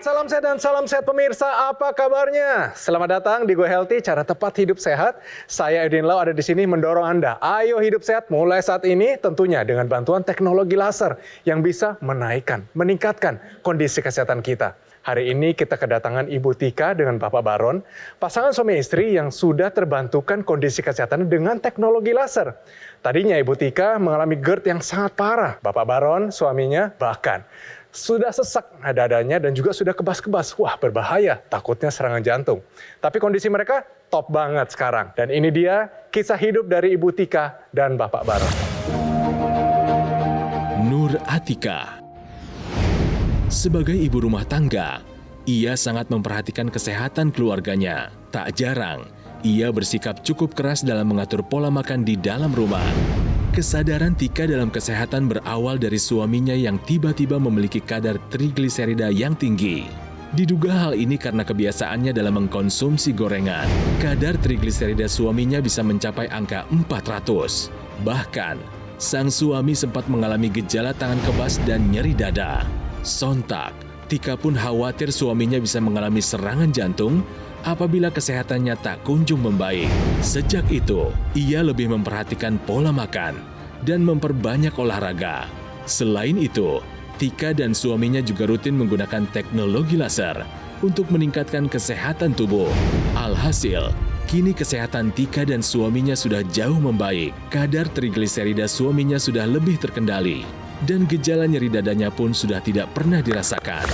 Salam sehat dan salam sehat pemirsa, apa kabarnya? Selamat datang di Go Healthy, cara tepat hidup sehat. Saya Edwin Lau ada di sini mendorong Anda. Ayo hidup sehat mulai saat ini, tentunya dengan bantuan teknologi laser yang bisa menaikkan, meningkatkan kondisi kesehatan kita. Hari ini kita kedatangan Ibu Tika dengan Bapak Baron, pasangan suami istri yang sudah terbantukan kondisi kesehatan dengan teknologi laser. Tadinya Ibu Tika mengalami GERD yang sangat parah. Bapak Baron, suaminya, bahkan sudah sesak dadanya dan juga sudah kebas-kebas. Wah, berbahaya, takutnya serangan jantung. Tapi kondisi mereka top banget sekarang. Dan ini dia kisah hidup dari Ibu Tika dan Bapak Baron. Nur Atika. Sebagai ibu rumah tangga, ia sangat memperhatikan kesehatan keluarganya. Tak jarang, ia bersikap cukup keras dalam mengatur pola makan di dalam rumah. Kesadaran Tika dalam kesehatan berawal dari suaminya yang tiba-tiba memiliki kadar trigliserida yang tinggi. Diduga hal ini karena kebiasaannya dalam mengkonsumsi gorengan. Kadar trigliserida suaminya bisa mencapai angka 400. Bahkan, sang suami sempat mengalami gejala tangan kebas dan nyeri dada. Sontak, Tika pun khawatir suaminya bisa mengalami serangan jantung apabila kesehatannya tak kunjung membaik. Sejak itu, ia lebih memperhatikan pola makan dan memperbanyak olahraga. Selain itu, Tika dan suaminya juga rutin menggunakan teknologi laser untuk meningkatkan kesehatan tubuh. Alhasil, kini kesehatan Tika dan suaminya sudah jauh membaik. Kadar trigliserida suaminya sudah lebih terkendali. Dan gejala nyeri dadanya pun sudah tidak pernah dirasakan.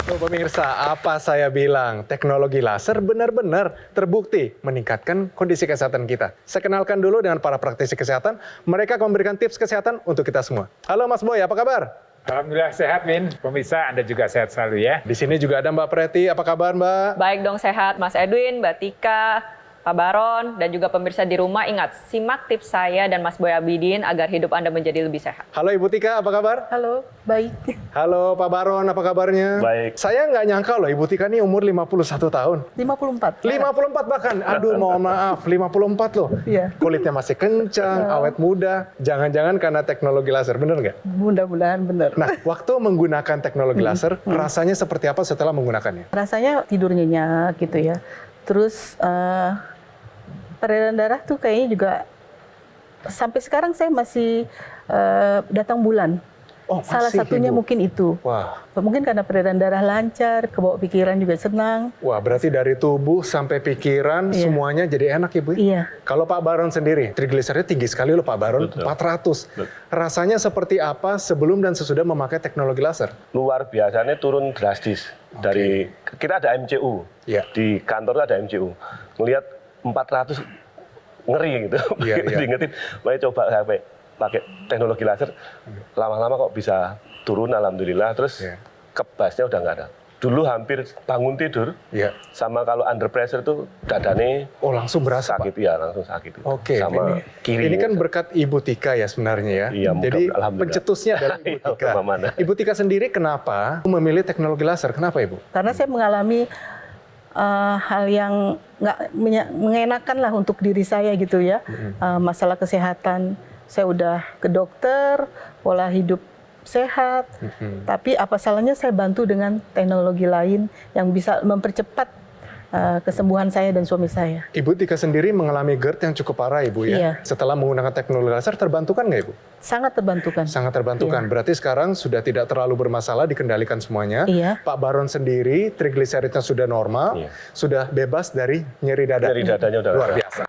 Tuh pemirsa, apa saya bilang? Teknologi laser benar-benar terbukti meningkatkan kondisi kesehatan kita. Saya kenalkan dulu dengan para praktisi kesehatan. Mereka akan memberikan tips kesehatan untuk kita semua. Halo Mas Boy, apa kabar? Alhamdulillah sehat, Min. Pemirsa, Anda juga sehat selalu ya. Di sini juga ada Mbak Preti. Apa kabar, Mbak? Baik dong, sehat. Mas Edwin, Mbak Tika, Pak Baron, dan juga pemirsa di rumah, ingat, simak tips saya dan Mas Boy Abidin agar hidup Anda menjadi lebih sehat. Halo Ibu Tika, apa kabar? Halo, baik. Halo Pak Baron, apa kabarnya? Baik. Saya nggak nyangka loh Ibu Tika ini umur 51 tahun. 54. 54 bahkan, aduh mohon maaf, 54 loh. Iya. Kulitnya masih kencang, awet muda. Jangan-jangan karena teknologi laser, bener nggak? Mudah-mudahan benar. Nah, waktu menggunakan teknologi laser, rasanya seperti apa setelah menggunakannya? Rasanya tidur nyenyak gitu ya. Terus peredaran darah tuh kayaknya juga sampai sekarang saya masih datang bulan. Oh, Salah masih, satunya Ibu? mungkin itu. Wah, Mungkin karena peredaran darah lancar, kebawa pikiran juga senang. wah berarti dari tubuh sampai pikiran Iya. semuanya jadi enak Ibu? Iya. Kalau Pak Baron sendiri, trigliseridnya tinggi sekali loh Pak Baron, Betul. 400. Betul. Rasanya seperti apa sebelum dan sesudah memakai teknologi laser? Luar biasanya turun drastis. Dari kita ada MCU. Iya. Di kantor ada MCU. Ngelihat 400 ngeri gitu. Iya, Begitu iya. diingetin, makanya coba sampai pakai teknologi laser. Lama-lama kok bisa turun alhamdulillah. Terus Iya. kebasnya udah nggak ada. Dulu hampir bangun tidur Iya. sama kalau under pressure tuh dadane Oh langsung berasa sakit Pak? ya, langsung sakit. Oke, Sama kiri. ini kan berkat Ibu Tika ya sebenarnya ya. Iya, Jadi alhamdulillah. pencetusnya adalah Ibu Iya, Tika. mana. Ibu Tika sendiri kenapa memilih teknologi laser? Kenapa Ibu? Karena saya mengalami hal yang nggak mengenakan lah untuk diri saya gitu ya. Masalah kesehatan, saya udah ke dokter, pola hidup sehat, tapi apa salahnya saya bantu dengan teknologi lain yang bisa mempercepat kesembuhan saya dan suami saya. Ibu Tika sendiri mengalami GERD yang cukup parah Ibu ya. Iya. Setelah menggunakan teknologi laser terbantukan nggak Ibu? Sangat terbantukan. Sangat terbantukan. Iya. Berarti sekarang sudah tidak terlalu bermasalah, dikendalikan semuanya. Iya. Pak Baron sendiri trigliseridnya sudah normal, Iya. sudah bebas dari nyeri dada. Nyeri dadanya udah luar nggak ada. biasa.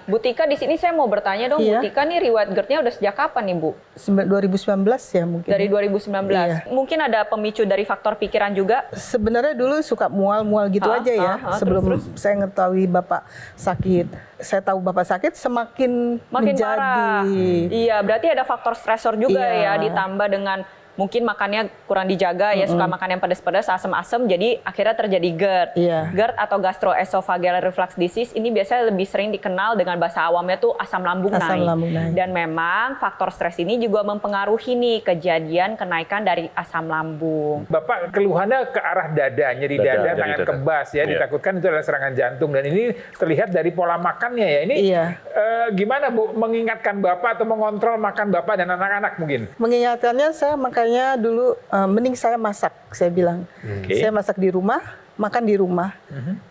Bu Tika, di sini saya mau bertanya dong, Iya. Bu Tika nih riwayat GERD-nya udah sejak kapan nih Bu? 2019 ya mungkin. Dari 2019. Iya. Mungkin ada pemicu dari faktor pikiran juga? Sebenarnya dulu suka mual-mual gitu aja ya. Sebelum saya ngetahui Bapak sakit. Saya tahu Bapak sakit semakin Makin menjadi. parah. Iya, berarti ada faktor stresor juga Iya. ya, ditambah dengan mungkin makannya kurang dijaga ya, suka makan yang pedas-pedas, asam-asam, jadi akhirnya terjadi GERD. Iya. GERD atau gastroesophageal reflux disease ini biasanya lebih sering dikenal dengan bahasa awamnya tuh asam lambung Asam naik. lambung naik. Dan memang faktor stres ini juga mempengaruhi nih kejadian kenaikan dari asam lambung. Bapak keluhannya ke arah dada, nyeri Dada, dada, nyeri tangan dada. kebas ya, Iya. ditakutkan itu adalah serangan jantung dan ini terlihat dari pola makannya ya. Ini Iya. gimana Bu mengingatkan Bapak atau mengontrol makan Bapak dan anak-anak mungkin? Mengingatkannya saya makanya dulu mending saya masak, saya bilang. Oke. Saya masak di rumah, makan di rumah,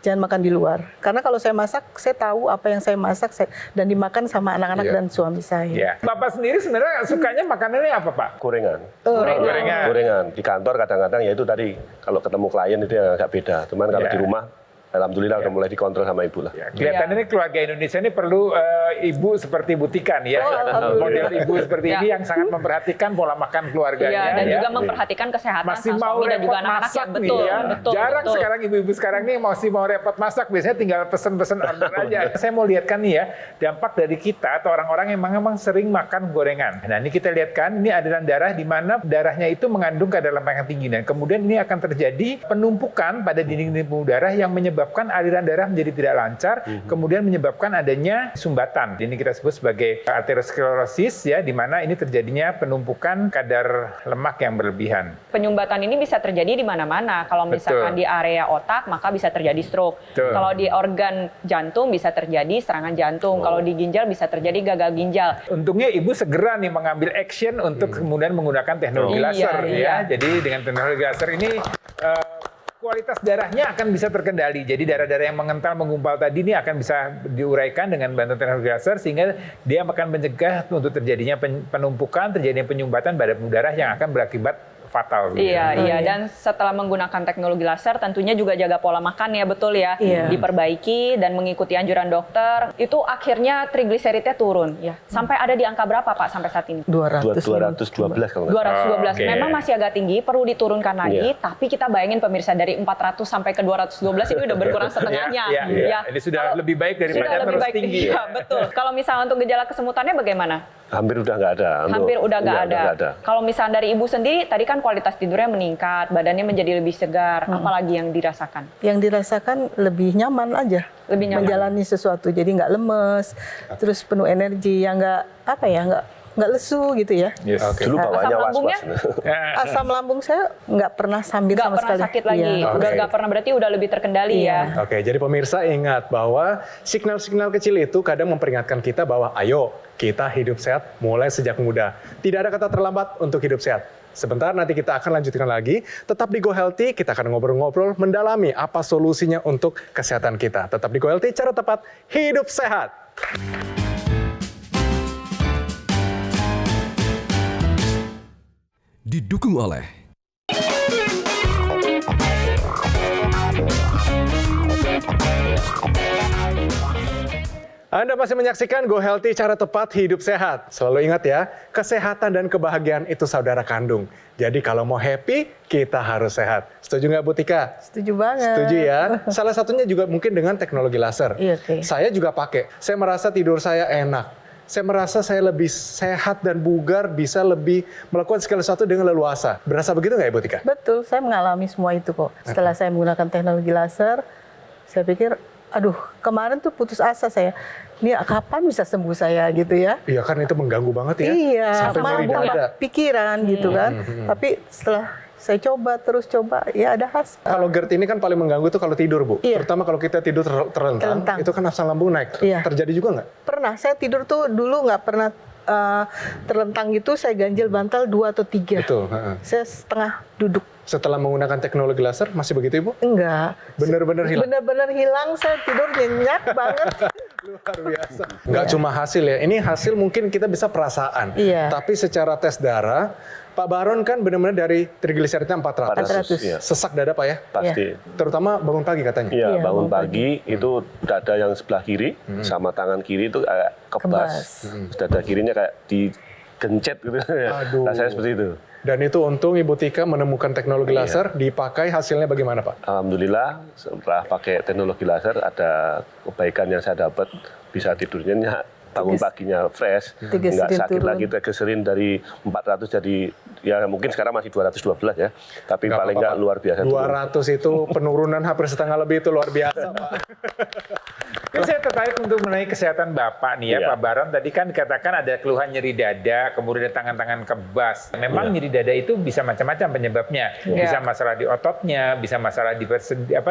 jangan makan di luar. Karena kalau saya masak, saya tahu apa yang saya masak dan dimakan sama anak-anak Iya. dan suami saya. Ya. Bapak sendiri sebenarnya sukanya makanannya apa Pak? Gorengan. Gorengan. Gorengan. Di kantor kadang-kadang ya itu tadi, kalau ketemu klien itu yang agak beda. Cuman kalau Ya. di rumah, alhamdulillah udah mulai dikontrol sama ibu lah. Ya, kelihatannya ini keluarga Indonesia ini perlu ibu seperti Bu Tika nih ya. Oh, alhamdulillah. Model ibu seperti Ya. ini yang sangat memperhatikan pola makan keluarganya. Iya, dan ya. juga memperhatikan kesehatan Masih sang mau suami dan juga repot anak-anak ya. masak nih Betul, ya. betul. Jarang betul. sekarang ibu-ibu sekarang nih masih mau repot masak. Biasanya tinggal pesen-pesen order aja. Saya mau lihatkan nih ya, dampak dari kita atau orang-orang yang memang sering makan gorengan. Nah ini kita lihatkan, ini aliran darah di mana darahnya itu mengandung kadar lemak yang tinggi. Dan kemudian ini akan terjadi penumpukan pada dinding-dinding pembuluh darah yang menyebabkan aliran darah menjadi tidak lancar, kemudian menyebabkan adanya sumbatan. Ini kita sebut sebagai arteriosklerosis ya, di mana ini terjadinya penumpukan kadar lemak yang berlebihan. Penyumbatan ini bisa terjadi di mana-mana. Kalau misalkan Betul. di area otak, maka bisa terjadi stroke. Betul. Kalau di organ jantung bisa terjadi serangan jantung. Kalau di ginjal bisa terjadi gagal ginjal. Untungnya ibu segera nih mengambil action untuk kemudian menggunakan teknologi Iya, laser iya. ya. Jadi dengan teknologi laser ini kualitas darahnya akan bisa terkendali. Jadi darah-darah yang mengental menggumpal tadi ini akan bisa diuraikan dengan bantuan teknologi laser sehingga dia akan mencegah untuk terjadinya penumpukan, terjadinya penyumbatan pada pembuluh darah yang akan berakibat fatal. Iya, iya. iya. Dan setelah menggunakan teknologi laser, tentunya juga jaga pola makan ya, betul ya. Iya. Diperbaiki dan mengikuti anjuran dokter. Itu akhirnya trigliseridnya turun ya. Sampai ada di angka berapa Pak sampai saat ini? 212 kalau nggak salah. 212. Oke. Memang masih agak tinggi, perlu diturunkan lagi. Iya. Tapi kita bayangin pemirsa dari 400 sampai ke 212 ini udah berkurang setengahnya. Ya, ya, ya. Ya. Ini sudah Kalau- lebih baik daripada sudah lebih terus baik. tinggi. Iya, betul. Kalau misalnya untuk gejala kesemutannya bagaimana? Hampir udah nggak ada. Hampir udah nggak Nggak ada. Kalau misalnya dari ibu sendiri, tadi kan kualitas tidurnya meningkat, badannya menjadi lebih segar. Apalagi yang dirasakan? Yang dirasakan lebih nyaman aja. Lebih nyaman. Menjalani sesuatu, jadi nggak lemes, terus penuh energi, yang nggak lesu gitu ya. Yes. Oke. Dulu bawaannya Asam lambungnya? was-was. Asam lambung saya nggak pernah sambil Nggak sama pernah sekali. sakit lagi. Iya. Udah Oke. nggak pernah, berarti udah lebih terkendali Iya. ya. Oke, jadi pemirsa ingat bahwa signal-signal kecil itu kadang memperingatkan kita bahwa ayo kita hidup sehat mulai sejak muda. Tidak ada kata terlambat untuk hidup sehat. Sebentar nanti kita akan lanjutkan lagi. Tetap di Go Healthy, kita akan ngobrol-ngobrol mendalami apa solusinya untuk kesehatan kita. Tetap di Go Healthy, cara tepat hidup sehat. Didukung oleh Anda masih menyaksikan Go Healthy, cara tepat hidup sehat. Selalu ingat ya, kesehatan dan kebahagiaan itu saudara kandung. Jadi kalau mau happy, kita harus sehat. Setuju nggak Bu Tika? Setuju banget. Setuju ya. Salah satunya juga mungkin dengan teknologi laser. Iya, oke. Saya juga pakai. Saya merasa tidur saya enak. Saya merasa saya lebih sehat dan bugar, bisa lebih melakukan segala sesuatu dengan leluasa. Berasa begitu nggak Ibu Tika? Betul, saya mengalami semua itu kok. Setelah saya menggunakan teknologi laser, saya pikir, aduh, kemarin tuh putus asa saya. Ini kapan bisa sembuh saya gitu ya? Iya kan itu mengganggu banget ya. Iya, Sampai nyeri mabuk, dada. pikiran gitu kan. Tapi setelah saya terus coba, ya ada hasil. Kalau GERD ini kan paling mengganggu tuh kalau tidur, Bu. Iya. Terutama kalau kita tidur terlentang, Terlentang. itu kan asam lambung naik. Iya. Terjadi juga nggak? Pernah, saya tidur tuh dulu nggak pernah terlentang gitu, saya ganjil bantal 2 atau 3. Betul. heeh. Saya setengah duduk. Setelah menggunakan teknologi laser, masih begitu Ibu? Enggak. Bener-bener hilang? Bener-bener hilang, saya tidur nyenyak banget. Luar biasa. Nggak cuma hasil ya, ini hasil mungkin kita bisa perasaan. Iya. Tapi secara tes darah, Pak Baron kan benar-benar dari trigliseridnya 400. 400. Iya. Sesak dada Pak ya? Pasti. Terutama bangun pagi katanya. Iya, Iya, bangun bangun pagi itu dada yang sebelah kiri sama tangan kiri itu kayak kebas. Dada kirinya kayak digencet gitu. Aduh. Rasanya seperti itu. Dan itu untung Ibu Tika menemukan teknologi Iya. laser, dipakai hasilnya bagaimana Pak? Alhamdulillah setelah pakai teknologi laser ada kebaikan yang saya dapat, bisa tidur nyenyak, bangun paginya fresh, nggak Triglycerin sakit turun. lagi, triglycerin dari 400 jadi ya mungkin sekarang masih 212 ya, tapi Nggak paling apa-apa, nggak Pak. luar biasa. 200 itu penurunan hampir setengah lebih, itu luar biasa, Pak. Ini saya tertarik untuk mengenai kesehatan Bapak nih ya, Iya. Pak Baron. Tadi kan dikatakan ada keluhan nyeri dada, kemudian tangan-tangan kebas. Memang nyeri dada itu bisa macam-macam penyebabnya. Bisa masalah di ototnya, bisa masalah di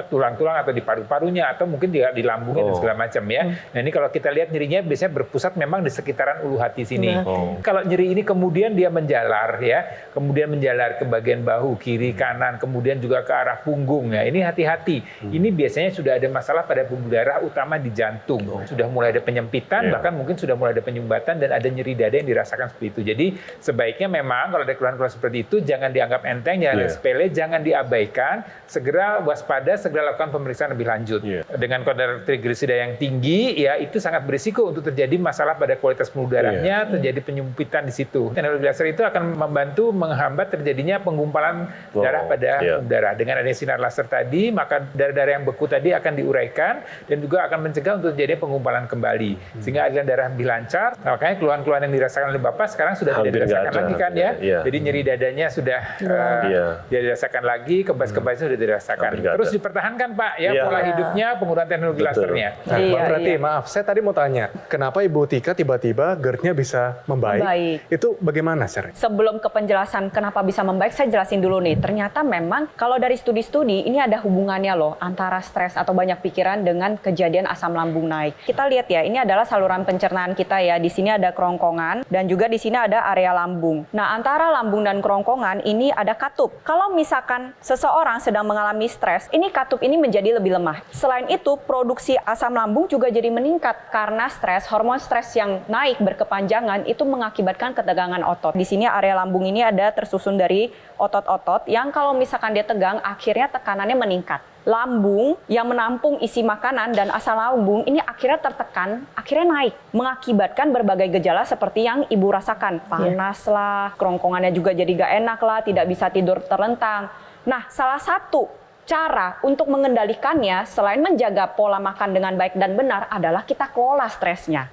tulang-tulang atau di paru-parunya, atau mungkin juga di lambungnya dan segala macam ya. Nah ini kalau kita lihat nyerinya biasanya berpusat memang di sekitaran ulu hati sini. Kalau nyeri ini kemudian dia menjalar ya, kemudian menjalar ke bagian bahu kiri, kanan, kemudian juga ke arah punggung ya. Ini hati-hati. Ini biasanya sudah ada masalah pada pembuluh darah utama di jantung. Sudah mulai ada penyempitan, bahkan mungkin sudah mulai ada penyumbatan dan ada nyeri dada yang dirasakan seperti itu. Jadi sebaiknya memang kalau ada keluhan-keluhan seperti itu jangan dianggap enteng, jangan sepele, jangan diabaikan, segera waspada, segera lakukan pemeriksaan lebih lanjut. Dengan kadar trigliserida yang tinggi ya itu sangat berisiko untuk terjadi masalah pada kualitas pembuluh darahnya, terjadi penyempitan di situ. Teknologi laser itu akan membantu menghambat terjadinya penggumpalan darah pada pembuluh darah. Dengan adanya sinar laser tadi, maka darah-darah yang beku tadi akan diuraikan dan juga akan mencegah untuk terjadi penggumpalan kembali, sehingga aliran darah lebih lancar. Nah, makanya keluhan-keluhan yang dirasakan oleh Bapak sekarang sudah tidak dirasakan lagi kan ya. Jadi nyeri dadanya sudah tidak dirasakan lagi, kebas-kebasnya sudah dirasakan. Terus dipertahankan Pak ya pola hidupnya, penggunaan teknologi lasernya. Nah, Bang Prati, maaf, saya tadi mau tanya, kenapa Ibu Tika tiba-tiba GERD-nya bisa membaik? Itu bagaimana, Sir? Sebelum ke penjelasan kenapa bisa membaik, saya jelasin dulu nih. Ternyata memang kalau dari studi-studi ini ada hubungannya loh antara stres atau banyak pikiran dengan kejadian asam lambung naik. Kita lihat ya, ini adalah saluran pencernaan kita ya. Di sini ada kerongkongan dan juga di sini ada area lambung. Nah, antara lambung dan kerongkongan ini ada katup. Kalau misalkan seseorang sedang mengalami stres, ini katup ini menjadi lebih lemah. Selain itu, produksi asam lambung juga jadi meningkat karena stres. Hormon stres yang naik berkepanjangan itu mengakibatkan ketegangan otot. Di sini area lambung ini ada tersusun dari otot-otot yang kalau misalkan dia tegang, akhirnya tekanannya meningkat. Lambung yang menampung isi makanan dan asam lambung ini akhirnya tertekan, akhirnya naik, mengakibatkan berbagai gejala seperti yang Ibu rasakan. Panas lah, kerongkongannya juga jadi gak enak lah, tidak bisa tidur terlentang. Nah, salah satu cara untuk mengendalikannya selain menjaga pola makan dengan baik dan benar adalah kita kelola stresnya.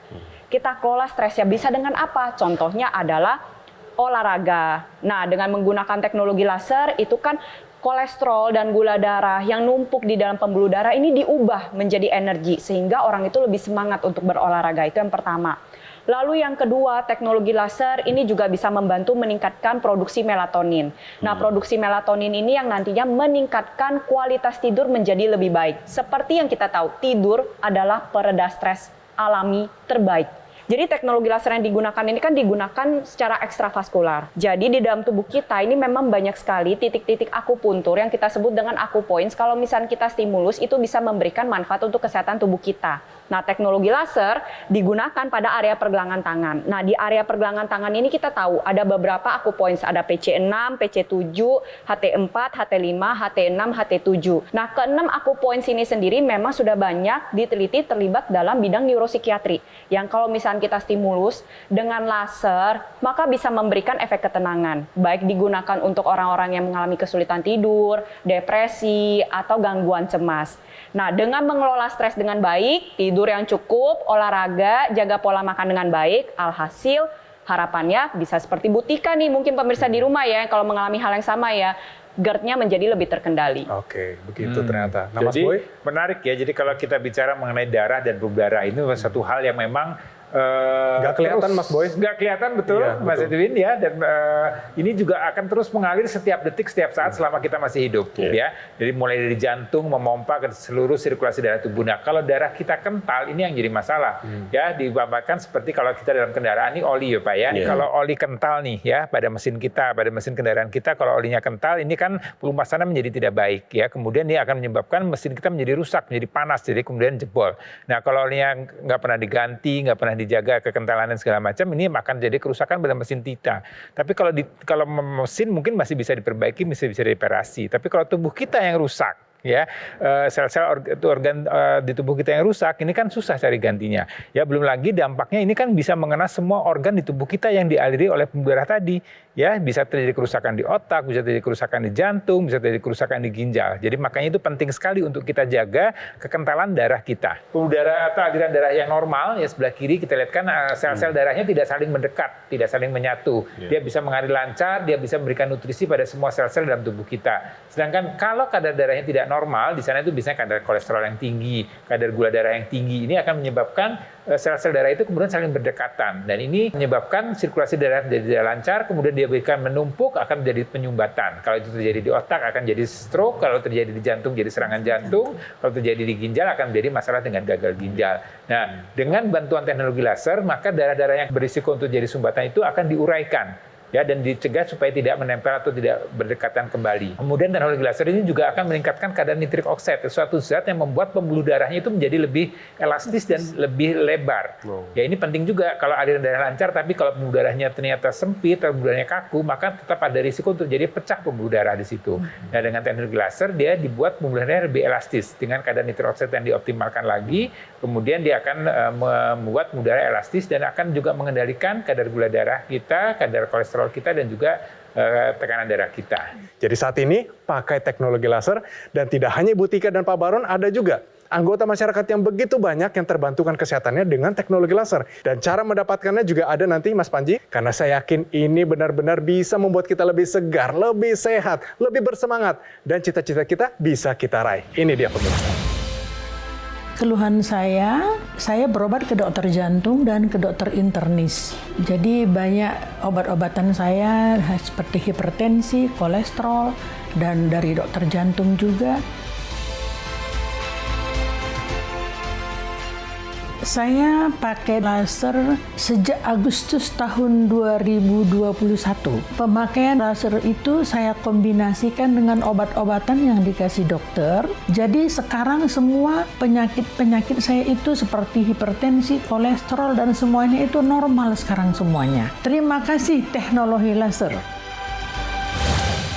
Kita kelola stresnya bisa dengan apa? Contohnya adalah olahraga. Nah, dengan menggunakan teknologi laser itu kan kolesterol dan gula darah yang numpuk di dalam pembuluh darah ini diubah menjadi energi sehingga orang itu lebih semangat untuk berolahraga. Itu yang pertama. Lalu yang kedua, teknologi laser ini juga bisa membantu meningkatkan produksi melatonin. Nah, produksi melatonin ini yang nantinya meningkatkan kualitas tidur menjadi lebih baik. Seperti yang kita tahu, tidur adalah pereda stres alami terbaik. Jadi teknologi laser yang digunakan ini kan digunakan secara ekstravaskular. Jadi di dalam tubuh kita ini memang banyak sekali titik-titik akupuntur yang kita sebut dengan akupoints. Kalau misalnya kita stimulus itu bisa memberikan manfaat untuk kesehatan tubuh kita. Nah, teknologi laser digunakan pada area pergelangan tangan. Nah, di area pergelangan tangan ini kita tahu ada beberapa akupoints, ada PC6, PC7, HT4, HT5, HT6, HT7. Nah, ke-6 akupoints ini sendiri memang sudah banyak diteliti terlibat dalam bidang neuropsikiatri. Yang kalau misalnya kita stimulus dengan laser, maka bisa memberikan efek ketenangan. Baik digunakan untuk orang-orang yang mengalami kesulitan tidur, depresi, atau gangguan cemas. Nah, dengan mengelola stres dengan baik, tidur yang cukup, olahraga, jaga pola makan dengan baik, alhasil harapannya bisa seperti Bu Tika nih, mungkin pemirsa di rumah ya, kalau mengalami hal yang sama ya, GERD-nya menjadi lebih terkendali. Oke, begitu ternyata. Nah, Mas Jadi Boy? menarik ya, jadi kalau kita bicara mengenai darah dan pembuluh darah ini satu hal yang memang Nggak kelihatan, Mas Boy. Nggak kelihatan, betul, Iya, Mas betul. Edwin ya. Dan ini juga akan terus mengalir setiap detik, setiap saat selama kita masih hidup. Ya. Jadi mulai dari jantung memompa ke seluruh sirkulasi darah tubuh. Nah, kalau darah kita kental, ini yang jadi masalah. Ya, digambarkan seperti kalau kita dalam kendaraan ini oli ya Pak ya. Kalau oli kental nih ya pada mesin kita, pada mesin kendaraan kita, kalau olinya kental, ini kan pelumasannya menjadi tidak baik ya. Kemudian dia akan menyebabkan mesin kita menjadi rusak, menjadi panas, jadi kemudian jebol. Nah, kalau olinya nggak pernah diganti, nggak pernah dijaga kekentalan dan segala macam, ini akan jadi kerusakan pada mesin kita. Tapi kalau mesin mungkin masih bisa diperbaiki, masih bisa direparasi. Tapi kalau tubuh kita yang rusak, ya sel-sel organ di tubuh kita yang rusak, ini kan susah cari gantinya. Ya belum lagi dampaknya ini kan bisa mengena semua organ di tubuh kita yang dialiri oleh pembuluh darah tadi. Ya bisa terjadi kerusakan di otak, bisa terjadi kerusakan di jantung, bisa terjadi kerusakan di ginjal. Jadi makanya itu penting sekali untuk kita jaga kekentalan darah kita. Pembuluh darah atau aliran darah yang normal ya sebelah kiri kita lihat kan sel-sel darahnya tidak saling mendekat, tidak saling menyatu. Dia bisa mengalir lancar, dia bisa memberikan nutrisi pada semua sel-sel dalam tubuh kita. Sedangkan kalau kadar darahnya tidak normal, di sana itu biasanya kadar kolesterol yang tinggi, kadar gula darah yang tinggi. Ini akan menyebabkan sel-sel darah itu kemudian saling berdekatan. Dan ini menyebabkan sirkulasi darah menjadi tidak lancar, kemudian dia berikan menumpuk akan menjadi penyumbatan. Kalau itu terjadi di otak akan jadi stroke, kalau terjadi di jantung jadi serangan jantung, kalau terjadi di ginjal akan menjadi masalah dengan gagal ginjal. Nah, dengan bantuan teknologi laser, maka darah-darah yang berisiko untuk jadi sumbatan itu akan diuraikan. Ya, dan dicegah supaya tidak menempel atau tidak berdekatan kembali. Kemudian teknologi laser ini juga akan meningkatkan kadar nitrik oxide, suatu zat yang membuat pembuluh darahnya itu menjadi lebih elastis dan lebih lebar. Ya ini penting juga kalau aliran darah lancar, tapi kalau pembuluh darahnya ternyata sempit, atau pembuluh darahnya kaku, maka tetap ada risiko untuk jadi pecah pembuluh darah di situ. Nah dengan teknologi laser dia dibuat pembuluh darahnya lebih elastis dengan kadar nitrik oxide yang dioptimalkan lagi, kemudian dia akan membuat pembuluh darah elastis dan akan juga mengendalikan kadar gula darah kita, kadar kolesterol kita dan juga tekanan darah kita. Jadi saat ini pakai teknologi laser dan tidak hanya Ibu Tika dan Pak Baron, ada juga anggota masyarakat yang begitu banyak yang terbantukan kesehatannya dengan teknologi laser. Dan cara mendapatkannya juga ada nanti Mas Panji, karena saya yakin ini benar-benar bisa membuat kita lebih segar, lebih sehat, lebih bersemangat, dan cita-cita kita bisa kita raih. Ini dia pemirsa. Keluhan saya berobat ke dokter jantung dan ke dokter internis. Jadi banyak obat-obatan saya seperti hipertensi, kolesterol, dan dari dokter jantung juga. Saya pakai laser sejak Agustus tahun 2021. Pemakaian laser itu saya kombinasikan dengan obat-obatan yang dikasih dokter. Jadi sekarang semua penyakit-penyakit saya itu seperti hipertensi, kolesterol, dan semuanya itu normal sekarang semuanya. Terima kasih teknologi laser.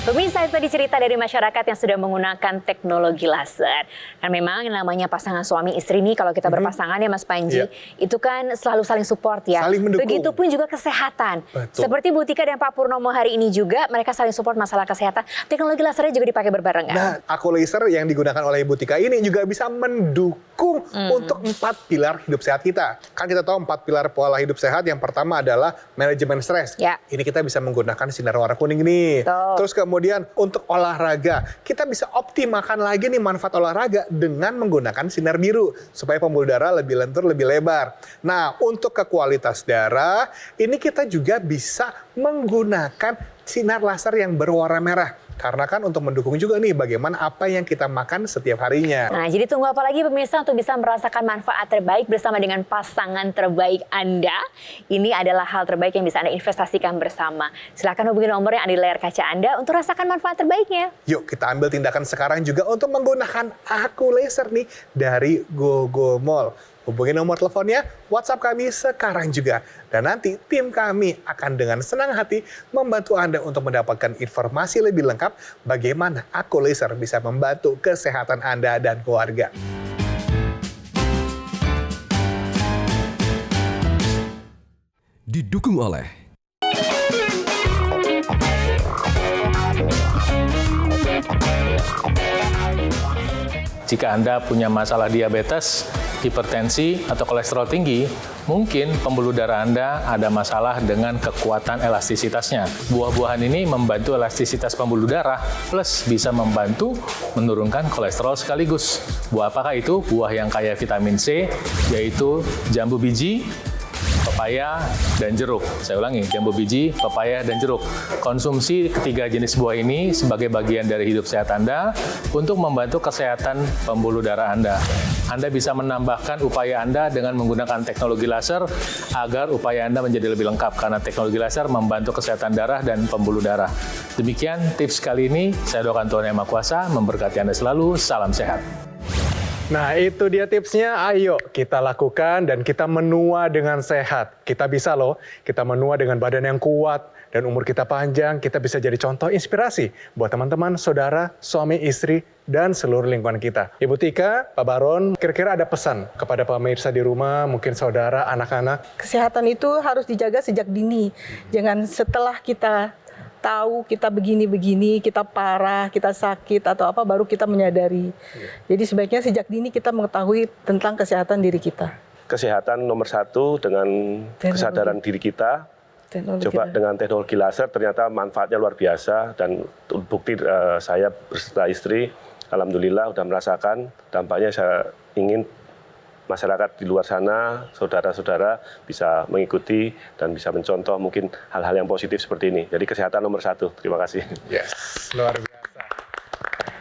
Pemirsa, itu tadi cerita dari masyarakat yang sudah menggunakan teknologi laser. Dan memang yang namanya pasangan suami istri ini kalau kita berpasangan ya Mas Panji, itu kan selalu saling support ya. Saling mendukung. Begitupun juga kesehatan. Betul. Seperti Bu Tika dan Pak Purnomo hari ini juga, mereka saling support masalah kesehatan. Teknologi lasernya juga dipakai berbarengan. Nah, Aku Laser yang digunakan oleh Ibu Tika ini juga bisa mendukung untuk 4 pilar hidup sehat kita. Kan kita tahu 4 pilar pola hidup sehat. Yang pertama adalah manajemen stres. Ya. Ini kita bisa menggunakan sinar warna kuning nih. Betul. Terus kemudian untuk olahraga, kita bisa optimalkan lagi nih manfaat olahraga dengan menggunakan sinar biru supaya pembuluh darah lebih lentur, lebih lebar. Nah, untuk ke kualitas darah, ini kita juga bisa menggunakan sinar laser yang berwarna merah. Karena kan untuk mendukung juga nih bagaimana apa yang kita makan setiap harinya. Nah, jadi tunggu apa lagi pemirsa untuk bisa merasakan manfaat terbaik bersama dengan pasangan terbaik Anda. Ini adalah hal terbaik yang bisa Anda investasikan bersama. Silakan hubungi nomor yang ada di layar kaca Anda untuk rasakan manfaat terbaiknya. Yuk kita ambil tindakan sekarang juga untuk menggunakan Aku Laser nih dari GoGo Mall. Hubungi nomor teleponnya, WhatsApp kami sekarang juga. Dan nanti tim kami akan dengan senang hati membantu Anda untuk mendapatkan informasi lebih lengkap bagaimana Aku Laser bisa membantu kesehatan Anda dan keluarga. Didukung oleh Jika Anda punya masalah diabetes, hipertensi, atau kolesterol tinggi, mungkin pembuluh darah Anda ada masalah dengan kekuatan elastisitasnya. Buah-buahan ini membantu elastisitas pembuluh darah, plus bisa membantu menurunkan kolesterol sekaligus. Buah apakah itu? Buah yang kaya vitamin C, yaitu jambu biji, pepaya, dan jeruk. Saya ulangi, jambu biji, pepaya, dan jeruk. Konsumsi ketiga jenis buah ini sebagai bagian dari hidup sehat Anda untuk membantu kesehatan pembuluh darah Anda. Anda bisa menambahkan upaya Anda dengan menggunakan teknologi laser agar upaya Anda menjadi lebih lengkap karena teknologi laser membantu kesehatan darah dan pembuluh darah. Demikian tips kali ini. Saya doakan Tuhan Yang Maha Kuasa memberkati Anda selalu. Salam sehat. Nah itu dia tipsnya, ayo kita lakukan dan kita menua dengan sehat. Kita bisa loh, kita menua dengan badan yang kuat, dan umur kita panjang, kita bisa jadi contoh inspirasi buat teman-teman, saudara, suami, istri, dan seluruh lingkungan kita. Ibu Tika, Pak Baron, kira-kira ada pesan kepada pemirsa di rumah, mungkin saudara, anak-anak? Kesehatan itu harus dijaga sejak dini. Jangan setelah kita tahu kita begini-begini, kita parah, kita sakit atau apa, baru kita menyadari. Jadi sebaiknya sejak dini kita mengetahui tentang kesehatan diri kita. Kesehatan nomor satu dengan kesadaran diri kita. Coba dengan teknologi laser ternyata manfaatnya luar biasa, dan bukti saya beserta istri alhamdulillah sudah merasakan dampaknya. Saya ingin masyarakat di luar sana, saudara-saudara bisa mengikuti dan bisa mencontoh mungkin hal-hal yang positif seperti ini. Jadi kesehatan nomor satu. Terima kasih. Yes, luar biasa.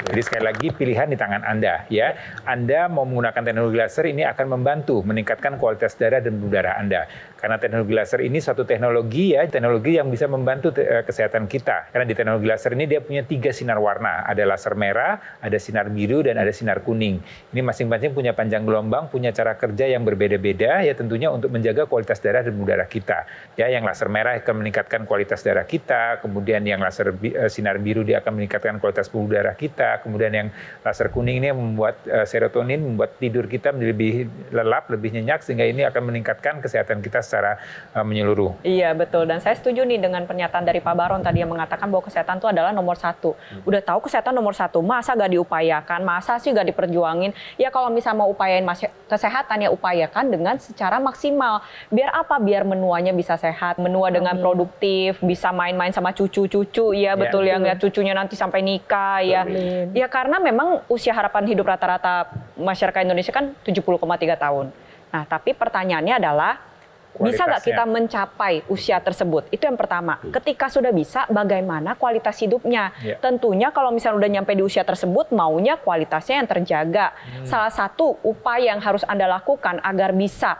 Jadi sekali lagi pilihan di tangan Anda ya. Anda mau menggunakan teknologi laser ini akan membantu meningkatkan kualitas darah dan pembuluh darah Anda. Karena teknologi laser ini suatu teknologi yang bisa membantu kesehatan kita. Karena di teknologi laser ini dia punya 3 sinar warna. Ada laser merah, ada sinar biru, dan ada sinar kuning. Ini masing-masing punya panjang gelombang, punya cara kerja yang berbeda-beda ya, tentunya untuk menjaga kualitas darah dan pembuluh darah kita. Ya, yang laser merah akan meningkatkan kualitas darah kita, kemudian yang laser sinar biru dia akan meningkatkan kualitas pembuluh darah kita, kemudian yang laser kuning ini membuat serotonin, membuat tidur kita menjadi lebih lelap, lebih nyenyak, sehingga ini akan meningkatkan kesehatan kita secara menyeluruh. Iya betul, dan saya setuju nih dengan pernyataan dari Pak Baron tadi yang mengatakan bahwa kesehatan itu adalah nomor 1. Udah tahu kesehatan nomor 1, masa gak diupayakan, masa sih gak diperjuangin? Ya kalau misalnya mau upayain kesehatan ya upayakan dengan secara maksimal. Biar apa? Biar menuanya bisa sehat, menua dengan produktif, bisa main-main sama cucu-cucu, ya betul ya, ngeliat cucunya nanti sampai nikah ya. Ya karena memang usia harapan hidup rata-rata masyarakat Indonesia kan 70,3 tahun. Nah tapi pertanyaannya adalah, bisa nggak kita mencapai usia tersebut? Itu yang pertama. Ketika sudah bisa, bagaimana kualitas hidupnya? Tentunya kalau misalnya udah nyampe di usia tersebut, maunya kualitasnya yang terjaga. Salah satu upaya yang harus Anda lakukan agar bisa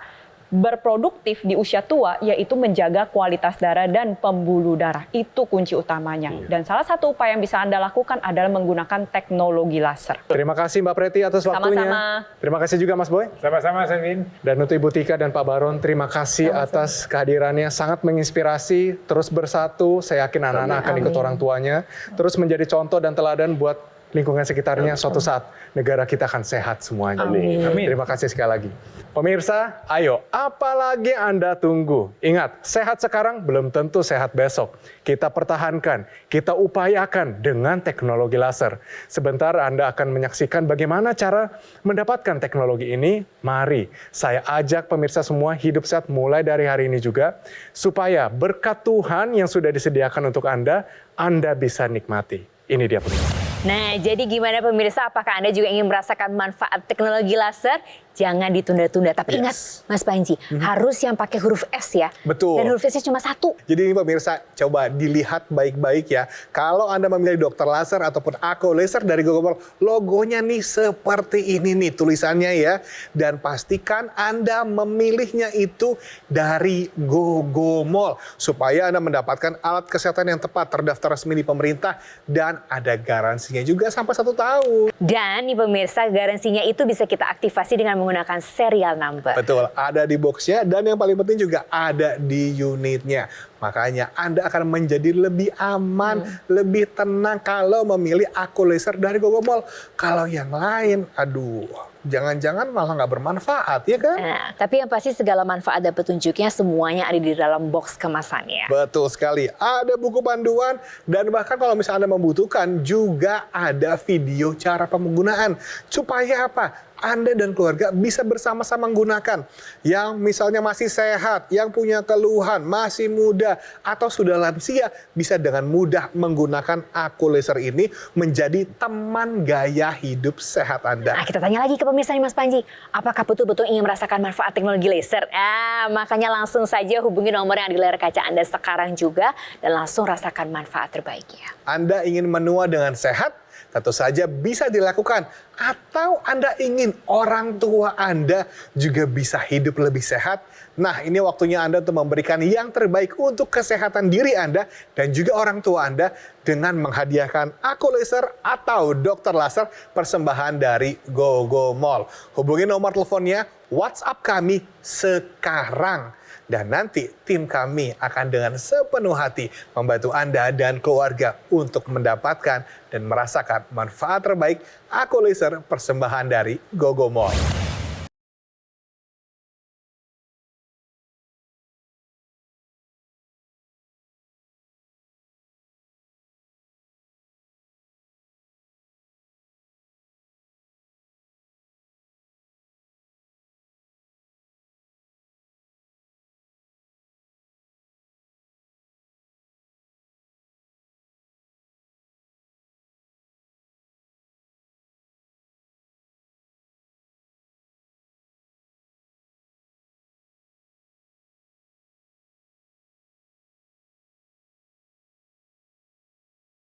berproduktif di usia tua, yaitu menjaga kualitas darah dan pembuluh darah. Itu kunci utamanya. Dan salah satu upaya yang bisa Anda lakukan adalah menggunakan teknologi laser. Terima kasih Mbak Preti atas waktunya. Sama-sama. Terima kasih juga Mas Boy. Sama-sama, Selvin. Dan untuk Ibu Tika dan Pak Baron, terima kasih atas kehadirannya. Sangat menginspirasi, terus bersatu. Saya yakin anak-anak akan ikut orang tuanya. Terus menjadi contoh dan teladan buat lingkungan sekitarnya. Suatu saat negara kita akan sehat semuanya. Amin. Terima kasih sekali lagi. Pemirsa, ayo, apalagi Anda tunggu? Ingat, sehat sekarang belum tentu sehat besok. Kita pertahankan, kita upayakan dengan teknologi laser. Sebentar Anda akan menyaksikan bagaimana cara mendapatkan teknologi ini. Mari, saya ajak pemirsa semua hidup sehat mulai dari hari ini juga, supaya berkat Tuhan yang sudah disediakan untuk Anda bisa nikmati. Ini dia pemirsa. Nah, jadi gimana pemirsa? Apakah Anda juga ingin merasakan manfaat teknologi laser? Jangan ditunda-tunda. Tapi ingat, Mas Panji, harus yang pakai huruf S ya. Betul. Dan huruf S-nya cuma 1. Jadi ini pemirsa, coba dilihat baik-baik ya. Kalau Anda memilih dokter laser ataupun Ako laser dari Gogomol, logonya nih seperti ini nih tulisannya ya. Dan pastikan Anda memilihnya itu dari Gogomol. Supaya Anda mendapatkan alat kesehatan yang tepat, terdaftar resmi di pemerintah, dan ada garansinya juga sampai 1 tahun. Dan nih pemirsa, garansinya itu bisa kita aktifasi dengan menggunakan serial number. Betul, ada di boxnya dan yang paling penting juga ada di unitnya. Makanya Anda akan menjadi lebih aman, lebih tenang kalau memilih Ako laser dari Gogomol. Kalau yang lain, aduh, jangan-jangan malah nggak bermanfaat, ya kan? Nah, tapi yang pasti segala manfaat dan petunjuknya semuanya ada di dalam box kemasannya. Betul sekali. Ada buku panduan dan bahkan kalau misalnya Anda membutuhkan juga ada video cara penggunaan. Supaya apa? Anda dan keluarga bisa bersama-sama menggunakan. Yang misalnya masih sehat, yang punya keluhan, masih muda, atau sudah lansia, bisa dengan mudah menggunakan Ako laser ini menjadi teman gaya hidup sehat Anda. Nah, kita tanya lagi ke pemirsa nih Mas Panji, apakah betul-betul ingin merasakan manfaat teknologi laser? Makanya langsung saja hubungi nomor yang ada di layar kaca Anda sekarang juga dan langsung rasakan manfaat terbaiknya. Anda ingin menua dengan sehat? Tentu saja bisa dilakukan. Atau Anda ingin orang tua Anda juga bisa hidup lebih sehat? Nah, ini waktunya Anda untuk memberikan yang terbaik untuk kesehatan diri Anda dan juga orang tua Anda dengan menghadiahkan Ako laser atau dokter laser persembahan dari Gogomol. Hubungi nomor teleponnya WhatsApp kami sekarang. Dan nanti tim kami akan dengan sepenuh hati membantu Anda dan keluarga untuk mendapatkan dan merasakan manfaat terbaik Aku Laser persembahan dari Gogo Mall.